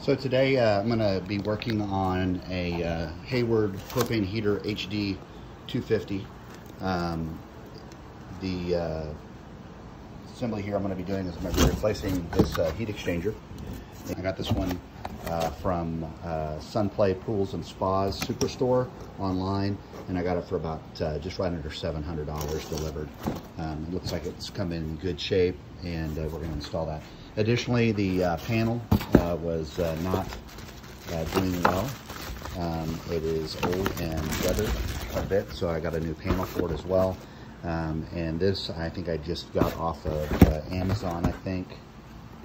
So today I'm going to be working on a Hayward propane heater HD 250. The assembly here I'm going to be doing is I'm going to be replacing this heat exchanger. I got this one from Sunplay Pools and Spas Superstore online, and I got it for about just right under $700 delivered. It looks like it's come in good shape, and we're going to install that. Additionally, the panel was not doing well. It is old and weathered a bit, so I got a new panel for it as well. And this, I think I just got off of Amazon, I think.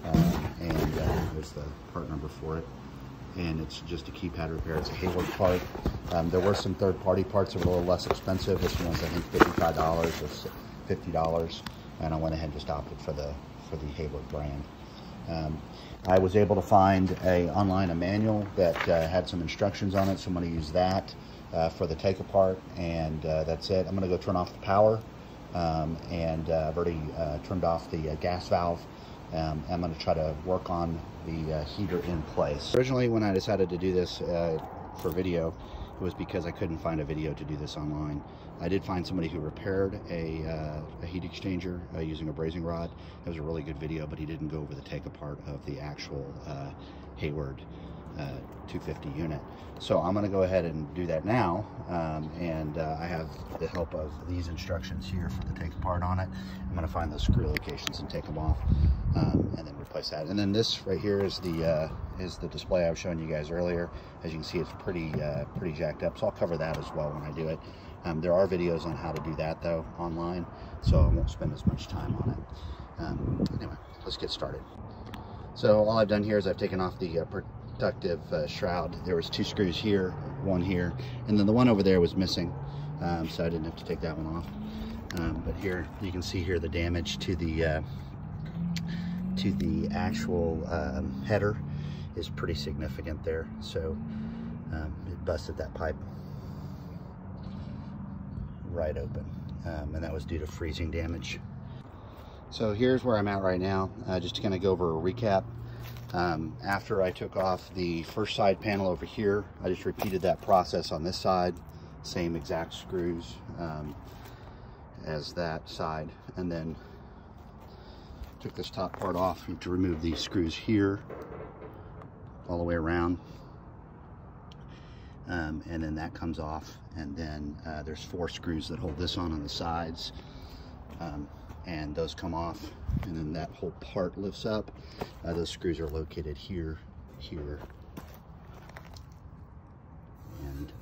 And there's the part number for it. And it's just a keypad repair. It's a Hayward part. There were some third-party parts that were a little less expensive. This one's, I think, $55 or $50. And I went ahead and just opted for the Hayward brand. I was able to find online a manual that had some instructions on it, so I'm going to use that for the take apart, and that's it. I'm going to go turn off the power, and I've already turned off the gas valve. I'm going to try to work on the heater in place. Originally, when I decided to do this for video, it was because I couldn't find a video to do this online. I did find somebody who repaired a heat exchanger using a brazing rod. It was a really good video, but he didn't go over the take apart of the actual Hayward 250 unit. So I'm going to go ahead and do that now, and I have the help of these instructions here for the take apart on it. I'm going to find those screw locations and take them off, and then replace that. And then this right here is the display I was showing you guys earlier. As you can see, it's pretty jacked up, so I'll cover that as well when I do it. There are videos on how to do that though online, so I won't spend as much time on it. Anyway, let's get started. So all I've done here is I've taken off the protective shroud. There was 2 screws here, 1 here, and then the one over there was missing, so I didn't have to take that one off. But here you can see here the damage to the actual header is pretty significant there. So it busted that pipe right open, and that was due to freezing damage. So here's where I'm at right now. Just to kind of go over a recap. After I took off the first side panel over here, I just repeated that process on this side, same exact screws as that side, and then took this top part off to remove these screws here all the way around, and then that comes off, and then there's 4 screws that hold this on the sides, and those come off, and then that whole part lifts up. Those screws are located here, here, and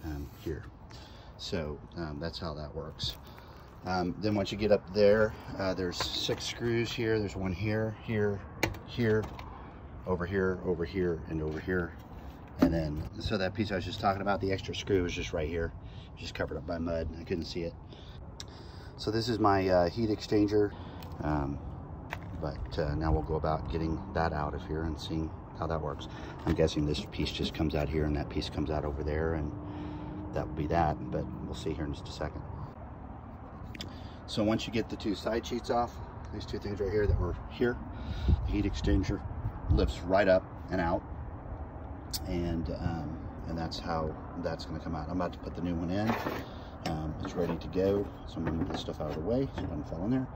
here. So that's how that works. Then once you get up there, there's 6 screws here. There's 1 here, here, here, over here, over here, and over here. And then, so that piece I was just talking about, the extra screw is just right here, just covered up by mud. I couldn't see it. So this is my heat exchanger, but now we'll go about getting that out of here and seeing how that works. I'm guessing this piece just comes out here and that piece comes out over there, and that will be that, but we'll see here in just a second. So once you get the 2 side sheets off, these 2 things right here that were here, the heat exchanger lifts right up and out, and that's how that's going to come out. I'm about to put the new one in. It's ready to go, so I'm going to move this stuff out of the way so it doesn't fall in there.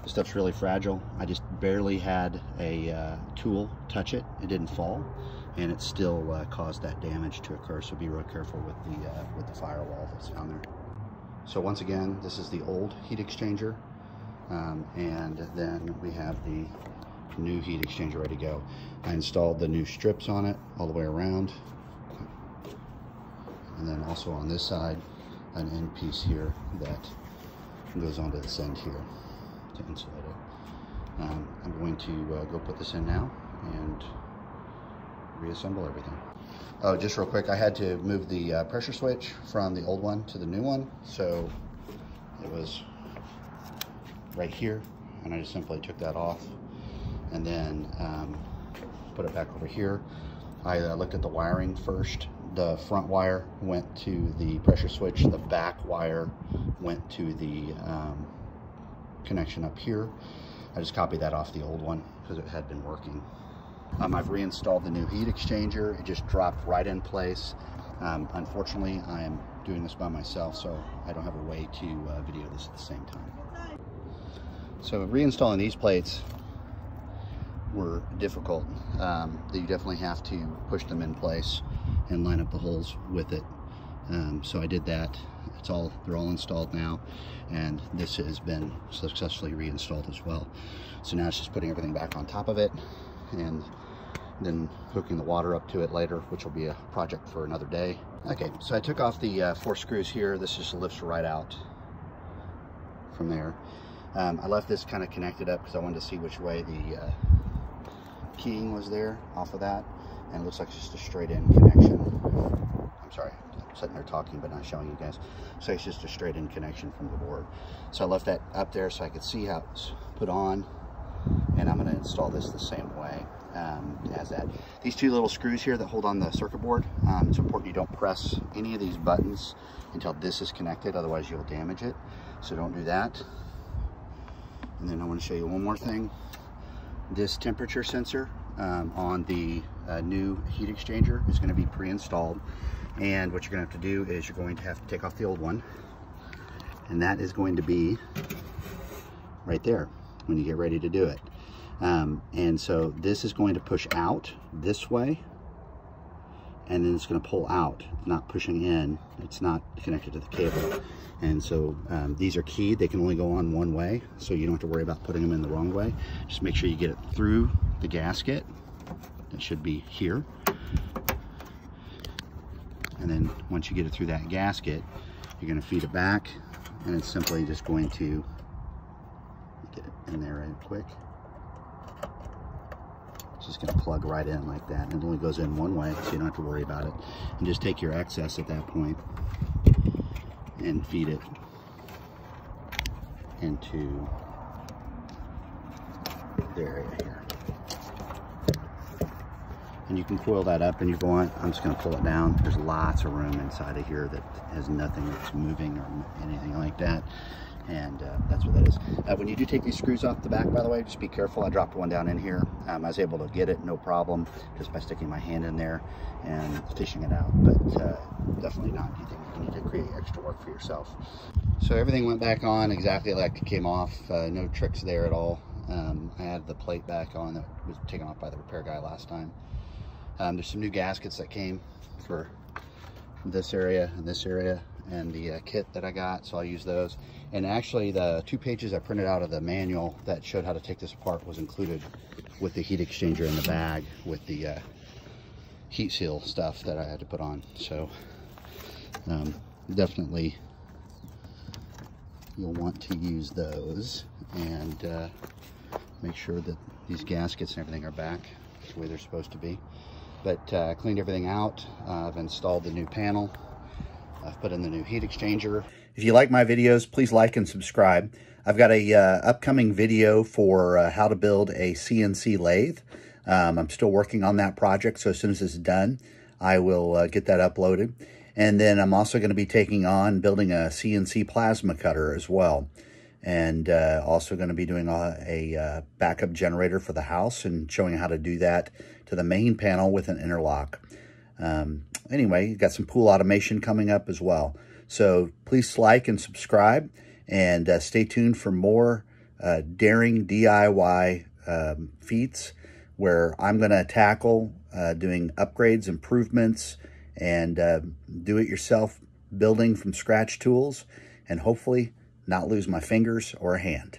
This stuff's really fragile. I just barely had a tool touch it. It didn't fall, and it still caused that damage to occur, so be real careful with the firewall that's down there. So once again, this is the old heat exchanger, and then we have the new heat exchanger ready to go. I installed the new strips on it all the way around, and then also on this side an end piece here that goes onto this end here to insulate it. I'm going to go put this in now and reassemble everything. Oh, just real quick, I had to move the pressure switch from the old one to the new one, so it was right here, and I just simply took that off and then put it back over here. I looked at the wiring first. The front wire went to the pressure switch, the back wire went to the connection up here. I just copied that off the old one because it had been working I've reinstalled the new heat exchanger. It just dropped right in place. Unfortunately, I am doing this by myself, so I don't have a way to video this at the same time. So reinstalling these plates were difficult. You definitely have to push them in place and line up the holes with it. So I did that. They're all installed now, and this has been successfully reinstalled as well. So now it's just putting everything back on top of it and then hooking the water up to it later, which will be a project for another day. Okay, so I took off the 4 screws here. This just lifts right out from there. I left this kind of connected up because I wanted to see which way the keying was there off of that, and it looks like it's just a straight in connection. I'm sorry, I'm sitting there talking but not showing you guys. So it's just a straight in connection from the board. So I left that up there so I could see how it's put on, and I'm going to install this the same way as that. These 2 little screws here that hold on the circuit board, it's important you don't press any of these buttons until this is connected, otherwise you'll damage it. So don't do that. And then I want to show you one more thing. This temperature sensor on the new heat exchanger is going to be pre-installed, and what you're going to have to do is you're going to have to take off the old one, and that is going to be right there when you get ready to do it. And so this is going to push out this way, and then it's going to pull out, not pushing in. It's not connected to the cable. And so these are keyed. They can only go on one way, so you don't have to worry about putting them in the wrong way. Just make sure you get it through the gasket. It should be here. And then once you get it through that gasket, you're going to feed it back, and it's simply just going to get it in there right quick. It's just going to plug right in like that, and it only goes in one way, so you don't have to worry about it. And just take your excess at that point and feed it into the area here. And you can coil that up, and you go on. I'm just going to pull it down. There's lots of room inside of here that has nothing that's moving or anything like that. And that's what that is. When you do take these screws off the back, by the way, just be careful. I dropped one down in here. I was able to get it, no problem, just by sticking my hand in there and fishing it out. But definitely not anything you need to create extra work for yourself. So everything went back on exactly like it came off. No tricks there at all. I had the plate back on that was taken off by the repair guy last time. There's some new gaskets that came for this area and the kit that I got, so I'll use those. And actually the 2 pages I printed out of the manual that showed how to take this apart was included with the heat exchanger in the bag with the heat seal stuff that I had to put on. So definitely you'll want to use those, and make sure that these gaskets and everything are back the way they're supposed to be. But I cleaned everything out. I've installed the new panel. I've put in the new heat exchanger. If you like my videos, please like and subscribe. I've got a upcoming video for how to build a CNC lathe. I'm still working on that project, so as soon as it's done, I will get that uploaded. And then I'm also going to be taking on building a CNC plasma cutter as well. And also going to be doing a backup generator for the house and showing how to do that to the main panel with an interlock. Anyway, got some pool automation coming up as well. So please like and subscribe, and stay tuned for more daring DIY feats where I'm going to tackle doing upgrades, improvements, and do-it-yourself building from scratch tools, and hopefully not lose my fingers or a hand.